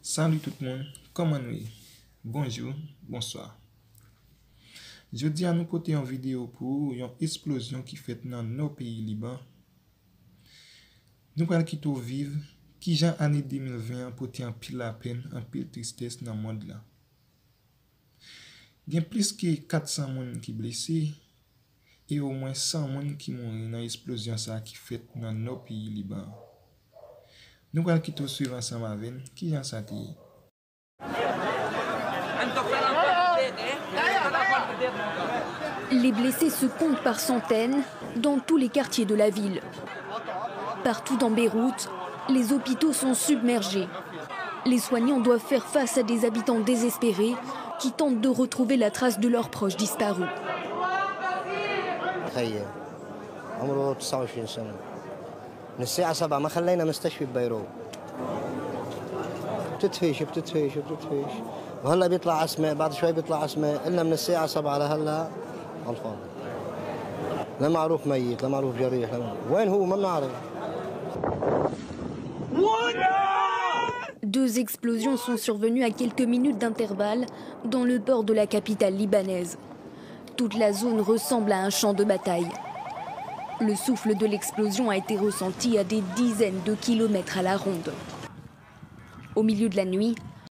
Salut tout le monde, comment nous? Bonjour, bonsoir. Je dis à nous côté en vidéo pour une explosion qui fait dans nos pays Liban. Nous allons quitter vivre qui j'ai année 2020 pour en pile la peine, en pile tristesse dans le monde là. Il y a plus que 400 personnes qui blessés et au moins 100 personnes qui mourent dans l'explosion qui fait dans nos pays Liban. Nous allons quitter suivre ensemble avec qui j'ai ça. Les blessés se comptent par centaines dans tous les quartiers de la ville. Partout dans Beyrouth, les hôpitaux sont submergés. Les soignants doivent faire face à des habitants désespérés qui tentent de retrouver la trace de leurs proches disparus. عمره 29 سنة من الساعة 7 ما خلينا مستشفى ببيروت بتتفيش وهلا بيطلع اسماء بعد شوي بيطلع اسماء إلا من الساعة 7 لهلا على الفاضي لا معروف ميت لا معروف جريح وين هو ما بنعرف. Deux explosions sont survenues à quelques minutes d'intervalle dans le port de la capitale libanaise. Toute la zone ressemble à un champ de bataille. Le souffle de l'explosion a été ressenti à des dizaines de kilomètres à la ronde. Au milieu de la nuit,